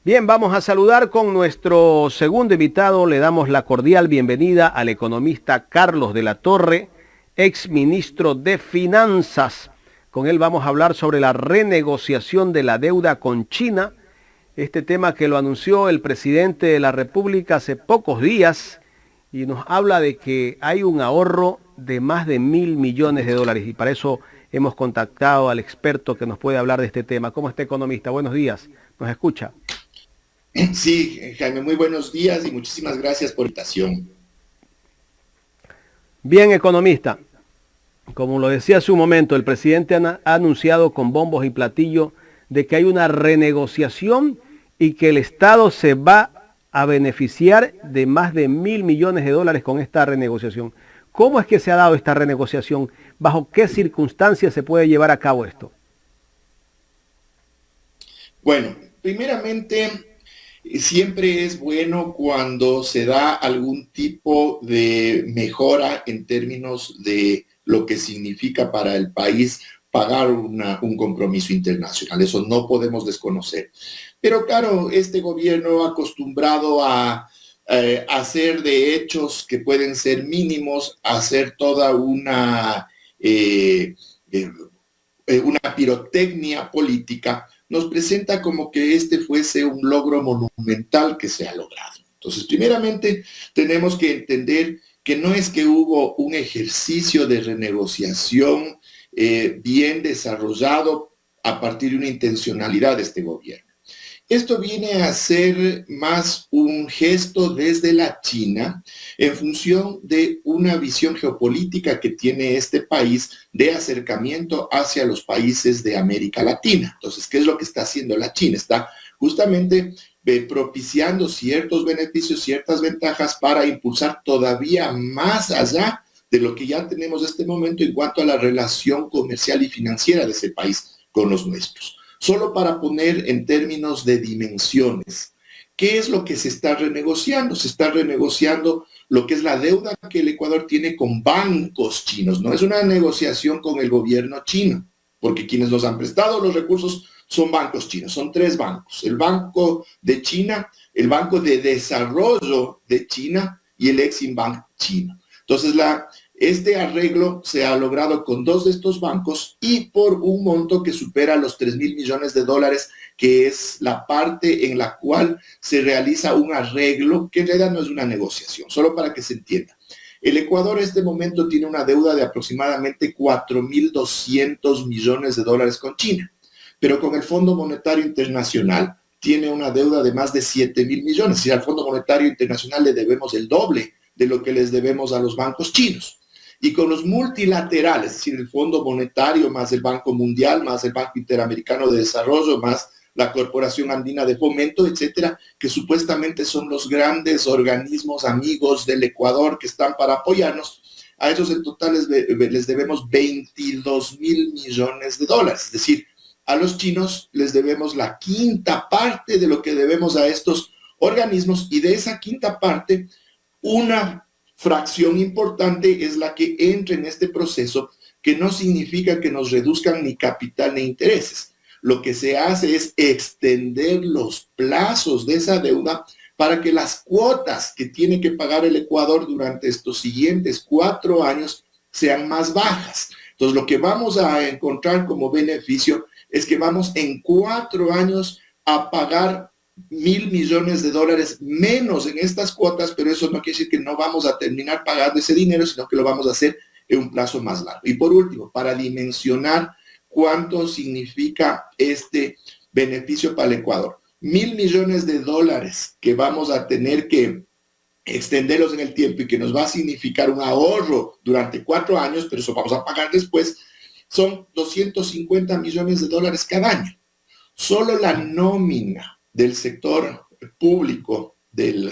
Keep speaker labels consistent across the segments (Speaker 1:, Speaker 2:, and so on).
Speaker 1: Bien, vamos a saludar con nuestro segundo invitado. Le damos la cordial bienvenida al economista Carlos de la Torre, ex ministro de Finanzas. Con él vamos a hablar sobre la renegociación de la deuda con China, este tema que lo anunció el presidente de la República hace pocos días y nos habla de que hay un ahorro de más de $1.000 millones y para eso hemos contactado al experto que nos puede hablar de este tema. ¿Cómo está, economista? Buenos días. ¿Nos escucha?
Speaker 2: Sí, Jaime, muy buenos días y muchísimas gracias por la invitación.
Speaker 1: Bien, economista, como lo decía hace un momento, el presidente ha anunciado con bombos y platillos de que hay una renegociación y que el Estado se va a beneficiar de más de $1.000 millones con esta renegociación. ¿Cómo es que se ha dado esta renegociación? ¿Bajo qué circunstancias se puede llevar a cabo esto?
Speaker 2: Bueno, primeramente, siempre es bueno cuando se da algún tipo de mejora en términos de lo que significa para el país pagar un compromiso internacional. Eso no podemos desconocer. Pero claro, este gobierno acostumbrado a hacer de hechos que pueden ser mínimos, hacer toda una pirotecnia política, nos presenta como que este fuese un logro monumental que se ha logrado. Entonces, primeramente, tenemos que entender que no es que hubo un ejercicio de renegociación bien desarrollado a partir de una intencionalidad de este gobierno. Esto viene a ser más un gesto desde la China en función de una visión geopolítica que tiene este país de acercamiento hacia los países de América Latina. Entonces, ¿qué es lo que está haciendo la China? Está justamente propiciando ciertos beneficios, ciertas ventajas para impulsar todavía más allá de lo que ya tenemos en este momento en cuanto a la relación comercial y financiera de ese país con los nuestros. Solo para poner en términos de dimensiones, ¿qué es lo que se está renegociando? Se está renegociando lo que es la deuda que el Ecuador tiene con bancos chinos. No es una negociación con el gobierno chino, porque quienes nos han prestado los recursos son bancos chinos, son 3 bancos. El Banco de China, el Banco de Desarrollo de China y el Exim Bank chino. Entonces, este arreglo se ha logrado con 2 de estos bancos y por un monto que supera los $3.000 millones, que es la parte en la cual se realiza un arreglo que en realidad no es una negociación, solo para que se entienda. El Ecuador en este momento tiene una deuda de aproximadamente $4.200 millones con China, pero con el Fondo Monetario Internacional tiene una deuda de más de $7.000 millones. Y al Fondo Monetario Internacional le debemos el doble de lo que les debemos a los bancos chinos. Y con los multilaterales, es decir, el Fondo Monetario, más el Banco Mundial, más el Banco Interamericano de Desarrollo, más la Corporación Andina de Fomento, etcétera, que supuestamente son los grandes organismos amigos del Ecuador que están para apoyarnos, a ellos en total les debemos $22.000 millones. Es decir, a los chinos les debemos la quinta parte de lo que debemos a estos organismos, y de esa quinta parte, una fracción importante es la que entra en este proceso, que no significa que nos reduzcan ni capital ni intereses. Lo que se hace es extender los plazos de esa deuda para que las cuotas que tiene que pagar el Ecuador durante estos siguientes 4 años sean más bajas. Entonces, lo que vamos a encontrar como beneficio es que vamos en 4 años a pagar $1.000 millones menos en estas cuotas, pero eso no quiere decir que no vamos a terminar pagando ese dinero, sino que lo vamos a hacer en un plazo más largo. Y por último, para dimensionar cuánto significa este beneficio para el Ecuador, $1.000 millones que vamos a tener que extenderlos en el tiempo y que nos va a significar un ahorro durante 4 años, pero eso vamos a pagar después, son $250 millones cada año. Solo la nómina del sector público del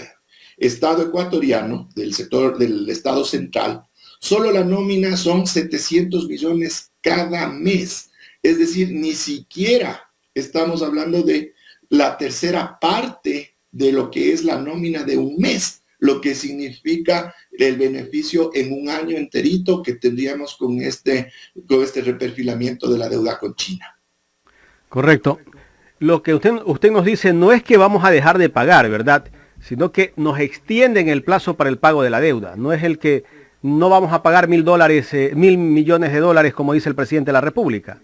Speaker 2: Estado ecuatoriano, del sector del Estado central, solo la nómina son 700 millones cada mes. Es decir, ni siquiera estamos hablando de la tercera parte de lo que es la nómina de un mes, lo que significa el beneficio en un año enterito que tendríamos con este reperfilamiento de la deuda con China.
Speaker 1: Correcto. lo que usted nos dice no es que vamos a dejar de pagar, ¿verdad? Sino que nos extienden el plazo para el pago de la deuda. No es el que no vamos a pagar $1.000 millones de dólares, como dice el presidente de la República.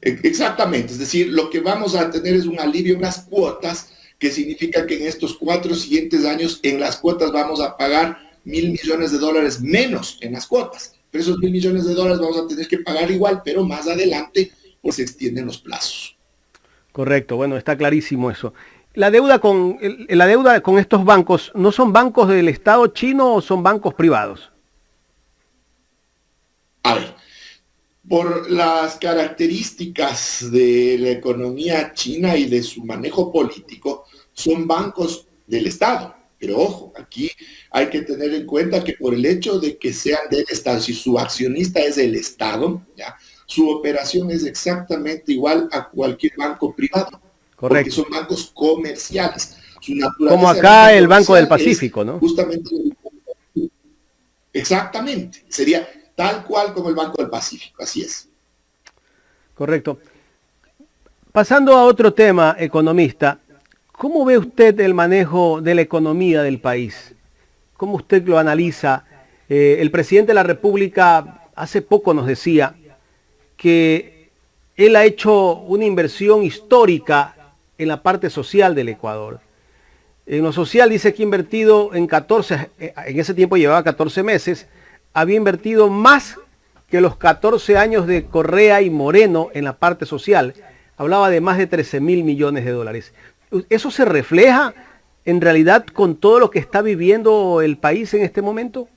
Speaker 2: Exactamente, es decir, lo que vamos a tener es un alivio en las cuotas, que significa que en estos 4 siguientes años en las cuotas vamos a pagar $1.000 millones menos en las cuotas. Pero esos $1.000 millones vamos a tener que pagar igual, pero más adelante pues se extienden los plazos.
Speaker 1: Correcto, bueno, está clarísimo eso. La deuda con estos bancos, ¿no son bancos del Estado chino o son bancos privados?
Speaker 2: A ver, por las características de la economía china y de su manejo político, son bancos del Estado. Pero ojo, aquí hay que tener en cuenta que por el hecho de que sean del Estado, si su accionista es el Estado, ¿ya?, su operación es exactamente igual a cualquier banco privado.
Speaker 1: Correcto.
Speaker 2: Porque son bancos comerciales.
Speaker 1: Su como acá el Banco del Pacífico, ¿no?
Speaker 2: Justamente. Exactamente. Sería tal cual como el Banco del Pacífico, así es.
Speaker 1: Correcto. Pasando a otro tema, economista, ¿cómo ve usted el manejo de la economía del país? ¿Cómo usted lo analiza? El presidente de la República hace poco nos decía que él ha hecho una inversión histórica en la parte social del Ecuador. En lo social dice que ha invertido en ese tiempo llevaba 14 meses, había invertido más que los 14 años de Correa y Moreno en la parte social. Hablaba de más de $13.000 millones. ¿Eso se refleja en realidad con todo lo que está viviendo el país en este momento?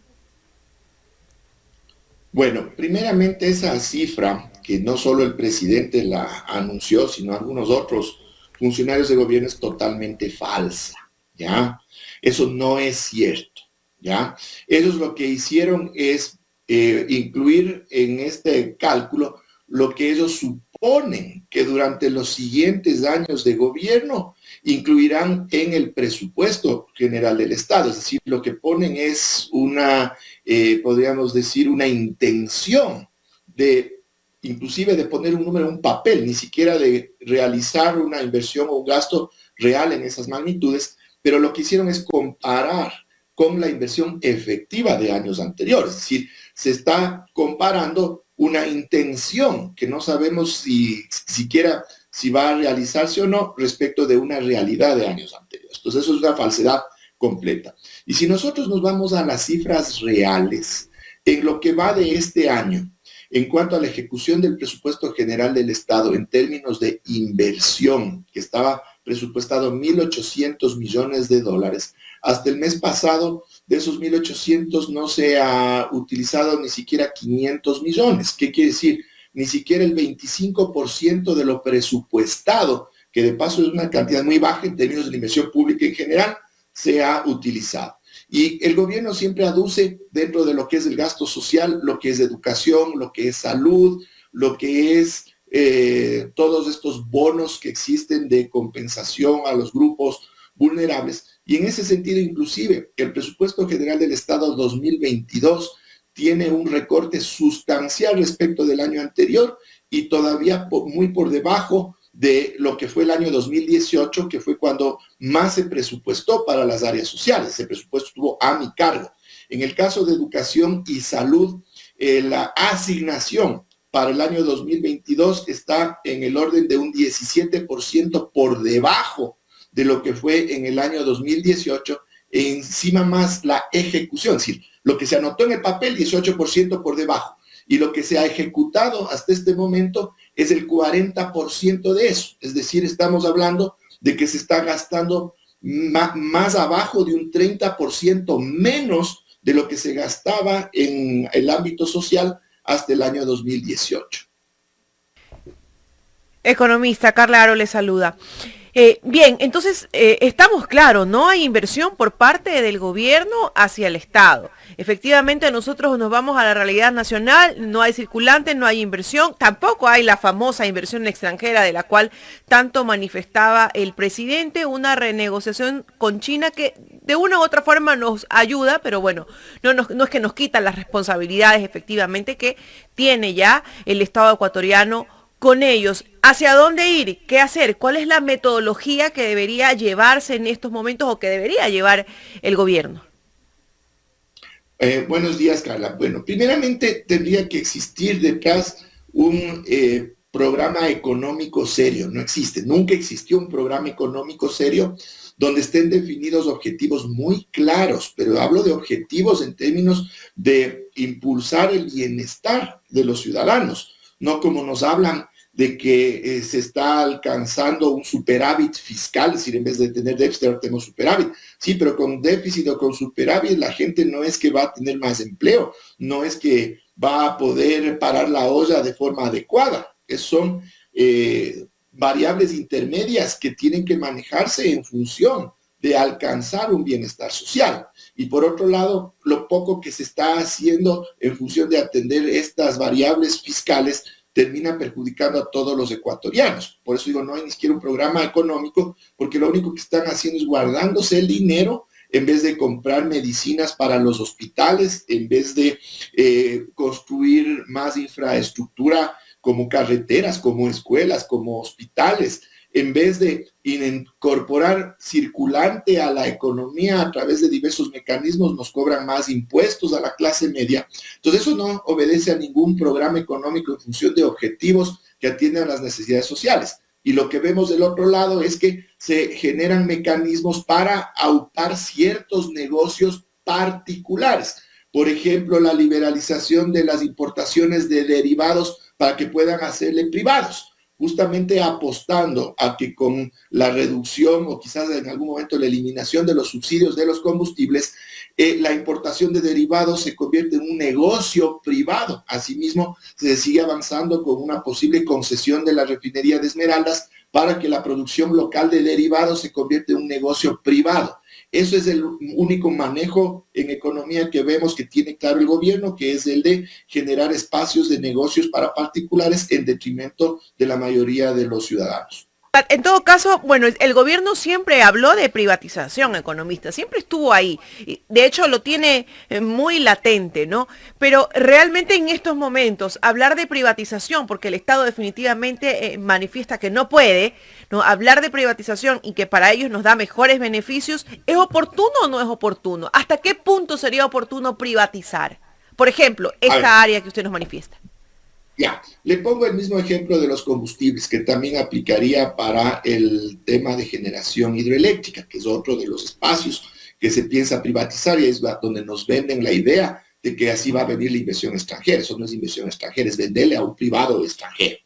Speaker 2: Bueno, primeramente esa cifra, que no solo el presidente la anunció, sino algunos otros funcionarios de gobierno, es totalmente falsa, ¿ya? Eso no es cierto, ¿ya? Ellos lo que hicieron es incluir en este cálculo lo que ellos suponen que durante los siguientes años de gobierno incluirán en el presupuesto general del Estado. Es decir, lo que ponen es una, podríamos decir, una intención de, inclusive de poner un número en un papel, ni siquiera de realizar una inversión o un gasto real en esas magnitudes, pero lo que hicieron es comparar con la inversión efectiva de años anteriores. Es decir, se está comparando una intención que no sabemos siquiera si va a realizarse o no respecto de una realidad de años anteriores. Entonces eso es una falsedad completa. Y si nosotros nos vamos a las cifras reales, en lo que va de este año, en cuanto a la ejecución del presupuesto general del Estado en términos de inversión, que estaba presupuestado $1.800 millones, hasta el mes pasado de esos 1.800 no se ha utilizado ni siquiera 500 millones. ¿Qué quiere decir? Ni siquiera el 25% de lo presupuestado, que de paso es una cantidad muy baja en términos de la inversión pública en general, se ha utilizado. Y el gobierno siempre aduce dentro de lo que es el gasto social, lo que es educación, lo que es salud, lo que es todos estos bonos que existen de compensación a los grupos vulnerables. Y en ese sentido, inclusive, el presupuesto general del Estado 2022 tiene un recorte sustancial respecto del año anterior y todavía muy por debajo de lo que fue el año 2018, que fue cuando más se presupuestó para las áreas sociales. Ese presupuesto estuvo a mi cargo. En el caso de educación y salud, la asignación para el año 2022 está en el orden de un 17% por debajo de lo que fue en el año 2018, e encima más la ejecución, es decir, lo que se anotó en el papel, 18% por debajo, y lo que se ha ejecutado hasta este momento es el 40% de eso. Es decir, estamos hablando de que se está gastando más abajo de un 30% menos de lo que se gastaba en el ámbito social hasta el año 2018.
Speaker 3: Economista, Carla Aro le saluda. Bien, entonces estamos claros, no hay inversión por parte del gobierno hacia el Estado. Efectivamente, nosotros nos vamos a la realidad nacional, no hay circulante, no hay inversión, tampoco hay la famosa inversión extranjera de la cual tanto manifestaba el presidente, una renegociación con China que de una u otra forma nos ayuda, pero bueno, no es que nos quitan las responsabilidades efectivamente que tiene ya el Estado ecuatoriano con ellos. ¿Hacia dónde ir? ¿Qué hacer? ¿Cuál es la metodología que debería llevarse en estos momentos o que debería llevar el gobierno?
Speaker 2: Buenos días, Carla. Bueno, primeramente tendría que existir detrás un programa económico serio. No existe, nunca existió un programa económico serio donde estén definidos objetivos muy claros, pero hablo de objetivos en términos de impulsar el bienestar de los ciudadanos, no como nos hablan de que se está alcanzando un superávit fiscal, es decir, en vez de tener déficit, ahora tenemos superávit. Sí, pero con déficit o con superávit la gente no es que va a tener más empleo, no es que va a poder parar la olla de forma adecuada. Son variables intermedias que tienen que manejarse en función de alcanzar un bienestar social. Y por otro lado, lo poco que se está haciendo en función de atender estas variables fiscales termina perjudicando a todos los ecuatorianos. Por eso digo, no hay ni siquiera un programa económico, porque lo único que están haciendo es guardándose el dinero en vez de comprar medicinas para los hospitales, en vez de construir más infraestructura como carreteras, como escuelas, como hospitales, en vez de incorporar circulante a la economía a través de diversos mecanismos, nos cobran más impuestos a la clase media. Entonces eso no obedece a ningún programa económico en función de objetivos que atiendan las necesidades sociales. Y lo que vemos del otro lado es que se generan mecanismos para autar ciertos negocios particulares. Por ejemplo, la liberalización de las importaciones de derivados para que puedan hacerle privados, justamente apostando a que con la reducción o quizás en algún momento la eliminación de los subsidios de los combustibles, la importación de derivados se convierte en un negocio privado. Asimismo, se sigue avanzando con una posible concesión de la refinería de Esmeraldas para que la producción local de derivados se convierta en un negocio privado. Eso es el único manejo en economía que vemos que tiene claro el gobierno, que es el de generar espacios de negocios para particulares en detrimento de la mayoría de los ciudadanos.
Speaker 3: En todo caso, bueno, el gobierno siempre habló de privatización, economista, siempre estuvo ahí. De hecho, lo tiene muy latente, ¿no? Pero realmente en estos momentos, hablar de privatización, porque el Estado definitivamente manifiesta que no puede, ¿no? Hablar de privatización y que para ellos nos da mejores beneficios, ¿es oportuno o no es oportuno? ¿Hasta qué punto sería oportuno privatizar? Por ejemplo, esta área que usted nos manifiesta.
Speaker 2: Ya, le pongo el mismo ejemplo de los combustibles, que también aplicaría para el tema de generación hidroeléctrica, que es otro de los espacios que se piensa privatizar y es donde nos venden la idea de que así va a venir la inversión extranjera. Eso no es inversión extranjera, es venderle a un privado extranjero.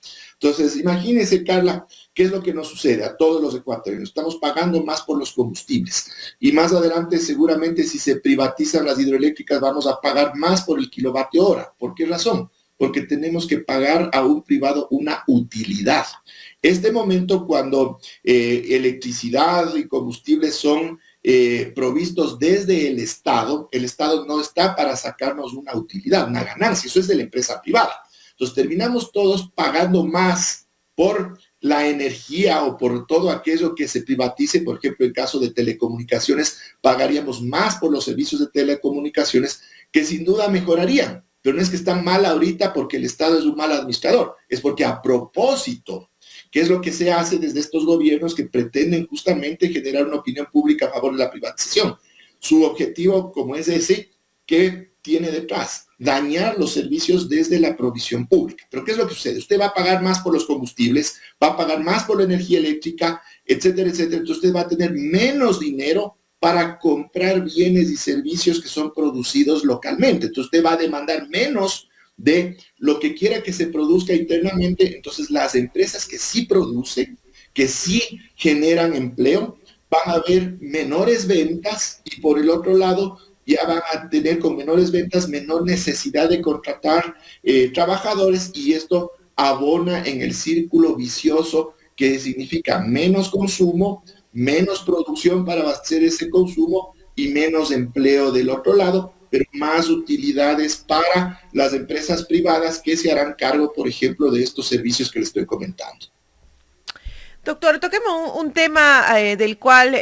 Speaker 2: Entonces, imagínense, Carla, qué es lo que nos sucede a todos los ecuatorianos. Estamos pagando más por los combustibles y más adelante seguramente si se privatizan las hidroeléctricas vamos a pagar más por el kilovatio hora. ¿Por qué razón? Porque tenemos que pagar a un privado una utilidad. Este momento cuando electricidad y combustibles son provistos desde el Estado no está para sacarnos una utilidad, una ganancia, eso es de la empresa privada. Entonces terminamos todos pagando más por la energía o por todo aquello que se privatice. Por ejemplo, en caso de telecomunicaciones, pagaríamos más por los servicios de telecomunicaciones que sin duda mejorarían. Pero no es que están mal ahorita porque el Estado es un mal administrador, es porque a propósito, ¿qué es lo que se hace desde estos gobiernos que pretenden justamente generar una opinión pública a favor de la privatización? Su objetivo, como es ese, ¿qué tiene detrás? Dañar los servicios desde la provisión pública. Pero ¿qué es lo que sucede? Usted va a pagar más por los combustibles, va a pagar más por la energía eléctrica, etcétera, etcétera. Entonces usted va a tener menos dinero para comprar bienes y servicios que son producidos localmente. Entonces usted va a demandar menos de lo que quiera que se produzca internamente. Entonces las empresas que sí producen, que sí generan empleo, van a ver menores ventas y por el otro lado ya van a tener con menores ventas menor necesidad de contratar trabajadores y esto abona en el círculo vicioso que significa menos consumo, menos producción para abastecer ese consumo y menos empleo del otro lado, pero más utilidades para las empresas privadas que se harán cargo, por ejemplo, de estos servicios que les estoy comentando.
Speaker 3: Doctor, toquemos un tema del cual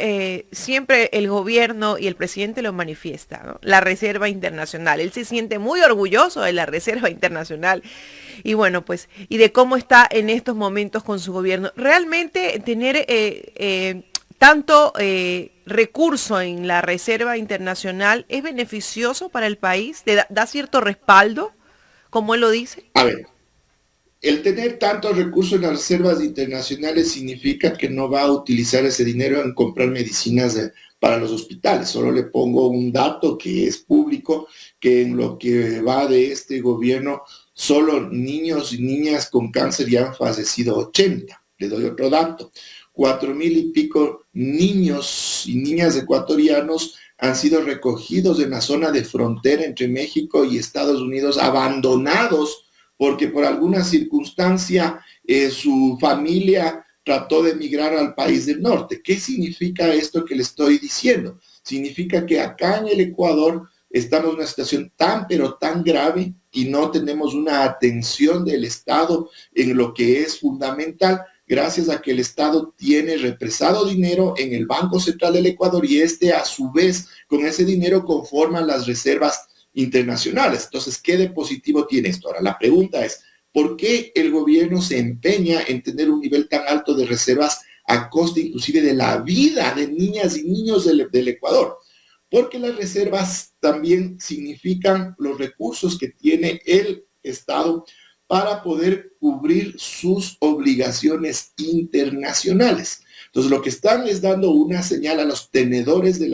Speaker 3: siempre el gobierno y el presidente lo manifiesta, ¿no? La Reserva Internacional. Él se siente muy orgulloso de la Reserva Internacional y bueno, pues, y de cómo está en estos momentos con su gobierno. Realmente tener tanto recurso en la Reserva Internacional es beneficioso para el país, da cierto respaldo, como él lo dice.
Speaker 2: A ver, el tener tantos recursos en las reservas internacionales significa que no va a utilizar ese dinero en comprar medicinas para los hospitales. Solo le pongo un dato que es público, que en lo que va de este gobierno, solo niños y niñas con cáncer ya han fallecido 80. Le doy otro dato. 4,000 y pico niños y niñas ecuatorianos han sido recogidos en la zona de frontera entre México y Estados Unidos, abandonados porque por alguna circunstancia su familia trató de emigrar al país del norte. ¿Qué significa esto que le estoy diciendo? Significa que acá en el Ecuador estamos en una situación tan, pero tan grave y no tenemos una atención del Estado en lo que es fundamental, gracias a que el Estado tiene represado dinero en el Banco Central del Ecuador y a su vez, con ese dinero conforman las reservas internacionales. Entonces, ¿qué de positivo tiene esto? Ahora, la pregunta es, ¿por qué el gobierno se empeña en tener un nivel tan alto de reservas a costa inclusive de la vida de niñas y niños del Ecuador? Porque las reservas también significan los recursos que tiene el Estado para poder cubrir sus obligaciones internacionales. Entonces, lo que están es dando una señal a los tenedores de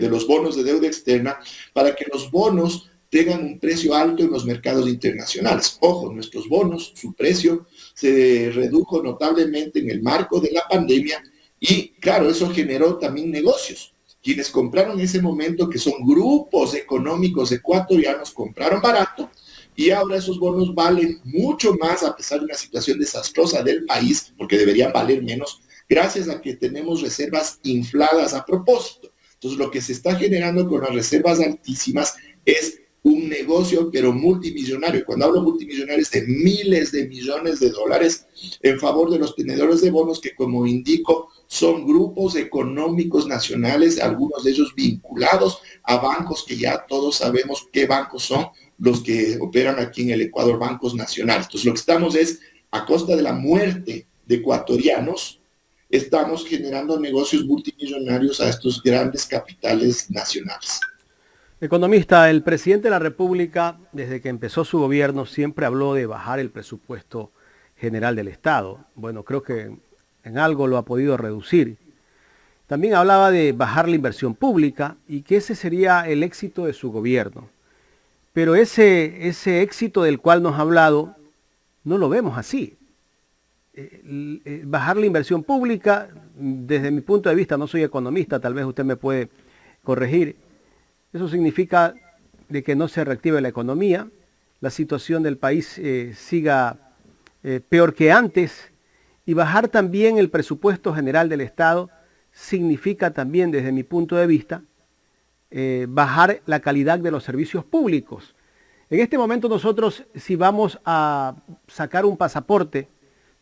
Speaker 2: los bonos de deuda externa para que los bonos tengan un precio alto en los mercados internacionales. Ojo, nuestros bonos, su precio se redujo notablemente en el marco de la pandemia y, claro, eso generó también negocios. Quienes compraron en ese momento, que son grupos económicos ecuatorianos, compraron barato y ahora esos bonos valen mucho más a pesar de una situación desastrosa del país, porque deberían valer menos, gracias a que tenemos reservas infladas a propósito. Entonces, lo que se está generando con las reservas altísimas es un negocio, pero multimillonario. Cuando hablo multimillonario es de miles de millones de dólares en favor de los tenedores de bonos que, como indico, son grupos económicos nacionales, algunos de ellos vinculados a bancos que ya todos sabemos qué bancos son los que operan aquí en el Ecuador, bancos nacionales. Entonces, lo que estamos es, a costa de la muerte de ecuatorianos, estamos generando negocios multimillonarios a estos grandes capitales nacionales.
Speaker 1: Economista, el presidente de la República, desde que empezó su gobierno, siempre habló de bajar el presupuesto general del Estado. Bueno, creo que en algo lo ha podido reducir. También hablaba de bajar la inversión pública y que ese sería el éxito de su gobierno. Pero ese éxito del cual nos ha hablado, no lo vemos así. Bajar la inversión pública, desde mi punto de vista, no soy economista, tal vez usted me puede corregir, eso significa de que no se reactive la economía, la situación del país siga peor que antes, y bajar también el presupuesto general del Estado significa también, desde mi punto de vista, bajar la calidad de los servicios públicos. En este momento nosotros, si vamos a sacar un pasaporte,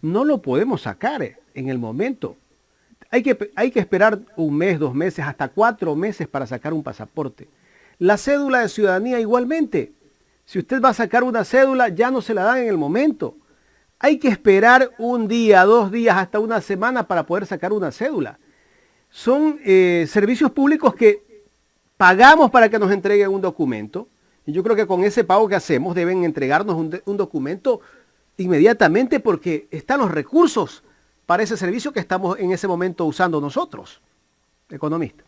Speaker 1: no lo podemos sacar en el momento. Hay que esperar un mes, 2 meses, hasta 4 meses para sacar un pasaporte. La cédula de ciudadanía igualmente. Si usted va a sacar una cédula, ya no se la dan en el momento. Hay que esperar 1 día, 2 días, hasta 1 semana para poder sacar una cédula. Son servicios públicos que pagamos para que nos entreguen un documento. Y yo creo que con ese pago que hacemos deben entregarnos un documento inmediatamente porque están los recursos para ese servicio que estamos en ese momento usando nosotros, economista.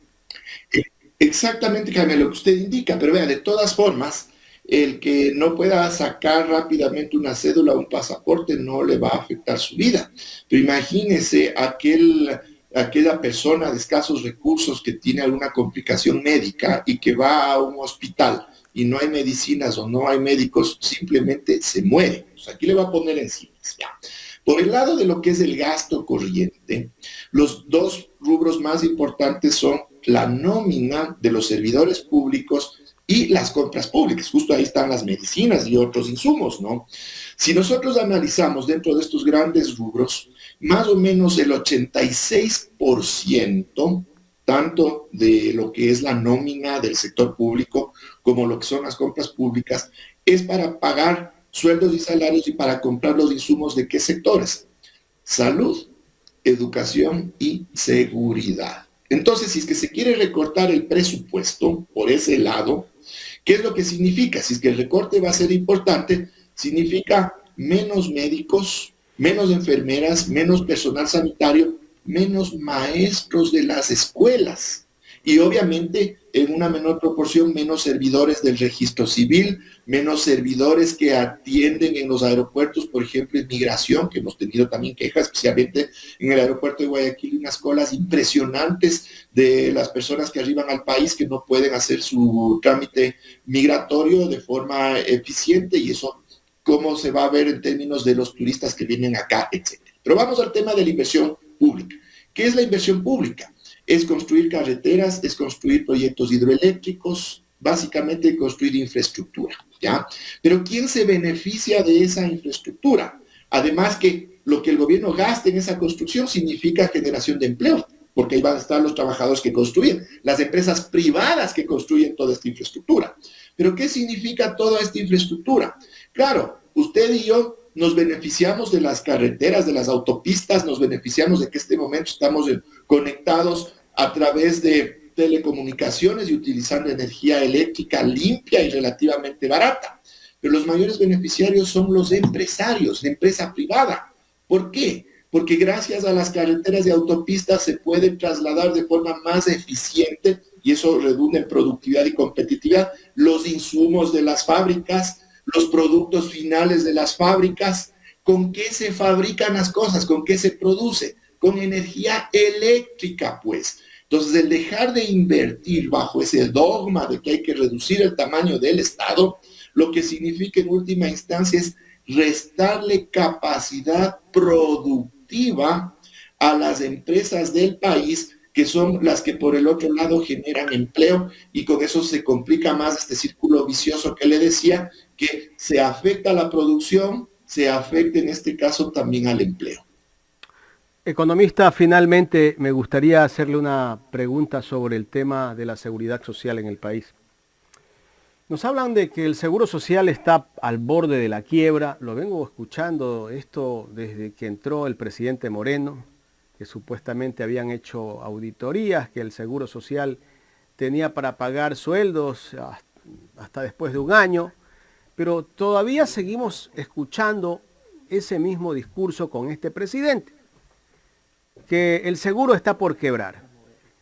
Speaker 2: Exactamente, Jaime, lo que usted indica, pero vea, de todas formas, el que no pueda sacar rápidamente una cédula o un pasaporte no le va a afectar su vida. Pero imagínese aquella persona de escasos recursos que tiene alguna complicación médica y que va a un hospital y no hay medicinas o no hay médicos, simplemente se muere. O sea, aquí le va a poner encima. Ya. Por el lado de lo que es el gasto corriente, los 2 rubros más importantes son la nómina de los servidores públicos y las compras públicas. Justo ahí están las medicinas y otros insumos, ¿no? Si nosotros analizamos dentro de estos grandes rubros, más o menos el 86%, tanto de lo que es la nómina del sector público como lo que son las compras públicas, es para pagar sueldos y salarios y para comprar los insumos de qué sectores: salud, educación y seguridad. Entonces, si es que se quiere recortar el presupuesto por ese lado, ¿qué es lo que significa? Si es que el recorte va a ser importante, significa menos médicos, menos enfermeras, menos personal sanitario, menos maestros de las escuelas y obviamente en una menor proporción menos servidores del registro civil, menos servidores que atienden en los aeropuertos, por ejemplo, en migración, que hemos tenido también quejas, especialmente en el aeropuerto de Guayaquil, unas colas impresionantes de las personas que arriban al país que no pueden hacer su trámite migratorio de forma eficiente, y eso cómo se va a ver en términos de los turistas que vienen acá, etc. Pero vamos al tema de la inversión pública. ¿Qué es la inversión pública? Es construir carreteras, es construir proyectos hidroeléctricos, básicamente construir infraestructura, ¿ya? Pero ¿quién se beneficia de esa infraestructura? Además que lo que el gobierno gaste en esa construcción significa generación de empleo, porque ahí van a estar los trabajadores que construyen, las empresas privadas que construyen toda esta infraestructura. Pero ¿qué significa toda esta infraestructura? Claro, usted y yo nos beneficiamos de las carreteras, de las autopistas, nos beneficiamos de que en este momento estamos conectados a través de telecomunicaciones y utilizando energía eléctrica limpia y relativamente barata. Pero los mayores beneficiarios son los empresarios, la empresa privada. ¿Por qué? Porque gracias a las carreteras y autopistas se pueden trasladar de forma más eficiente, y eso redunda en productividad y competitividad, los insumos de las fábricas, los productos finales de las fábricas. ¿Con qué se fabrican las cosas? ¿Con qué se produce? Con energía eléctrica, pues. Entonces, el dejar de invertir bajo ese dogma de que hay que reducir el tamaño del Estado, lo que significa en última instancia es restarle capacidad productiva a las empresas del país, que son las que por el otro lado generan empleo, y con eso se complica más este círculo vicioso que le decía, que se afecta a la producción, se afecta en este caso también al empleo.
Speaker 1: Economista, finalmente me gustaría hacerle una pregunta sobre el tema de la seguridad social en el país. Nos hablan de que el seguro social está al borde de la quiebra. Lo vengo escuchando esto desde que entró el presidente Moreno, que supuestamente habían hecho auditorías, que el seguro social tenía para pagar sueldos hasta después de un año, pero todavía seguimos escuchando ese mismo discurso con este presidente, que el seguro está por quebrar.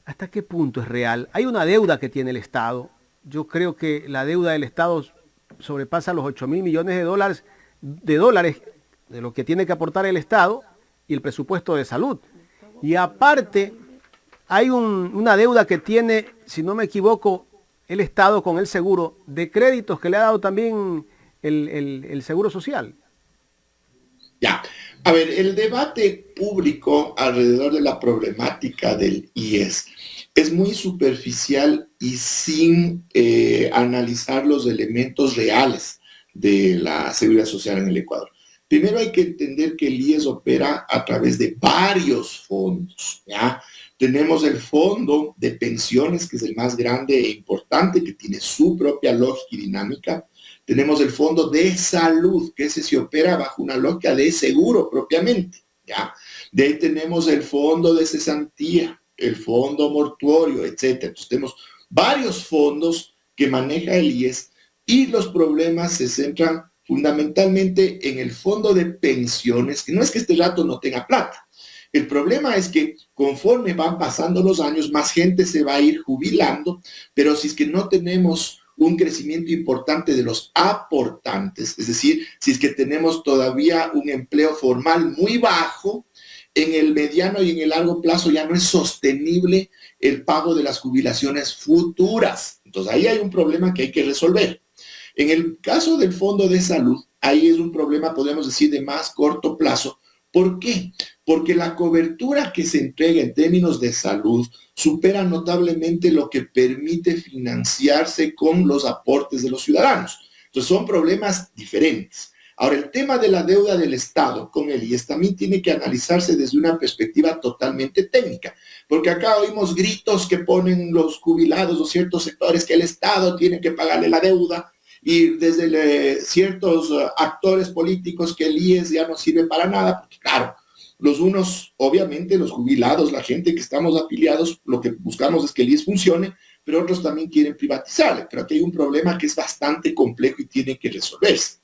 Speaker 1: ¿Hasta qué punto es real? Hay una deuda que tiene el Estado. Yo creo que la deuda del Estado sobrepasa los 8.000 millones de dólares de lo que tiene que aportar el Estado y el presupuesto de salud. Y aparte, hay una deuda que tiene, si no me equivoco, el Estado con el seguro de créditos que le ha dado también el Seguro Social.
Speaker 2: Ya, a ver, el debate público alrededor de la problemática del IES es muy superficial y sin analizar los elementos reales de la seguridad social en el Ecuador. Primero hay que entender que el IES opera a través de varios fondos, ¿ya? Tenemos el fondo de pensiones, que es el más grande e importante, que tiene su propia lógica y dinámica. Tenemos el fondo de salud, que ese se opera bajo una lógica de seguro propiamente, ¿ya? De ahí tenemos el fondo de cesantía, el fondo mortuorio, etc. Entonces tenemos varios fondos que maneja el IES, y los problemas se centran fundamentalmente en el fondo de pensiones, que no es que este rato no tenga plata. El problema es que conforme van pasando los años, más gente se va a ir jubilando, pero si es que no tenemos un crecimiento importante de los aportantes, es decir, si es que tenemos todavía un empleo formal muy bajo, en el mediano y en el largo plazo ya no es sostenible el pago de las jubilaciones futuras. Entonces ahí hay un problema que hay que resolver. En el caso del fondo de salud, ahí es un problema, podemos decir, de más corto plazo. ¿Por qué? Porque la cobertura que se entrega en términos de salud supera notablemente lo que permite financiarse con los aportes de los ciudadanos. Entonces son problemas diferentes. Ahora, el tema de la deuda del Estado con el IES también tiene que analizarse desde una perspectiva totalmente técnica, porque acá oímos gritos que ponen los jubilados o ciertos sectores que el Estado tiene que pagarle la deuda, y desde ciertos actores políticos que el IES ya no sirve para nada, porque claro, los unos, obviamente los jubilados, la gente que estamos afiliados, lo que buscamos es que el IES funcione, pero otros también quieren privatizarle. Pero aquí hay un problema que es bastante complejo y tiene que resolverse.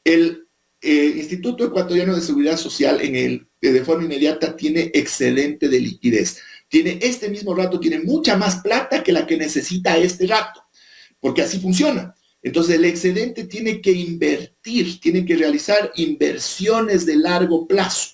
Speaker 2: El Instituto Ecuatoriano de Seguridad Social de forma inmediata tiene excedente de liquidez. Tiene este mismo rato, tiene mucha más plata que la que necesita este rato, porque así funciona. Entonces el excedente tiene que invertir, tiene que realizar inversiones de largo plazo.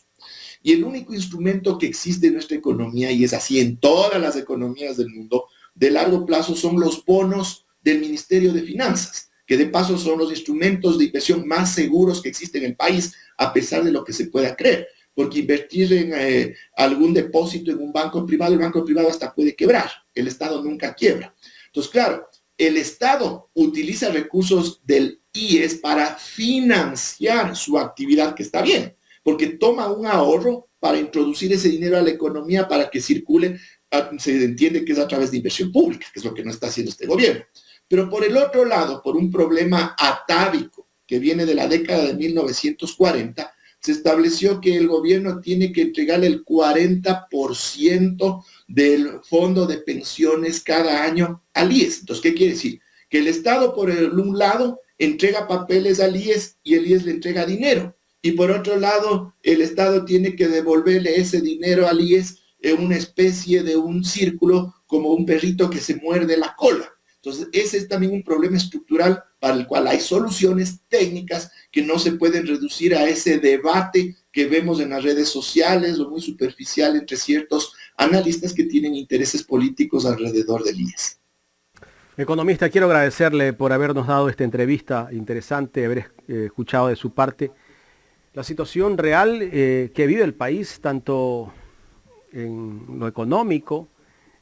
Speaker 2: Y el único instrumento que existe en nuestra economía, y es así en todas las economías del mundo, de largo plazo son los bonos del Ministerio de Finanzas, que de paso son los instrumentos de inversión más seguros que existen en el país, a pesar de lo que se pueda creer. Porque invertir en algún depósito en un banco privado, el banco privado hasta puede quebrar, el Estado nunca quiebra. Entonces, claro, el Estado utiliza recursos del IES para financiar su actividad, que está bien, porque toma un ahorro para introducir ese dinero a la economía para que circule, se entiende que es a través de inversión pública, que es lo que no está haciendo este gobierno. Pero por el otro lado, por un problema atávico que viene de la década de 1940, se estableció que el gobierno tiene que entregarle el 40% del fondo de pensiones cada año al IES. Entonces, ¿qué quiere decir? Que el Estado, por un lado, entrega papeles al IES y el IES le entrega dinero. Y por otro lado, el Estado tiene que devolverle ese dinero al IES en una especie de un círculo, como un perrito que se muerde la cola. Entonces, ese es también un problema estructural para el cual hay soluciones técnicas que no se pueden reducir a ese debate que vemos en las redes sociales o muy superficial entre ciertos analistas que tienen intereses políticos alrededor del IES.
Speaker 1: Economista, quiero agradecerle por habernos dado esta entrevista interesante, haber escuchado de su parte la situación real que vive el país, tanto en lo económico,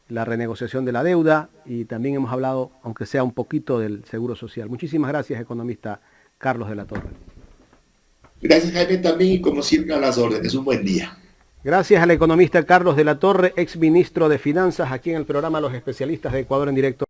Speaker 1: la renegociación de la deuda, y también hemos hablado, aunque sea un poquito, del seguro social. Muchísimas gracias, economista Carlos de la Torre.
Speaker 2: Gracias, Jaime, también, y como siempre a las órdenes. Un buen día.
Speaker 1: Gracias al economista Carlos de la Torre, exministro de Finanzas, aquí en el programa Los Especialistas de Ecuador en Directo.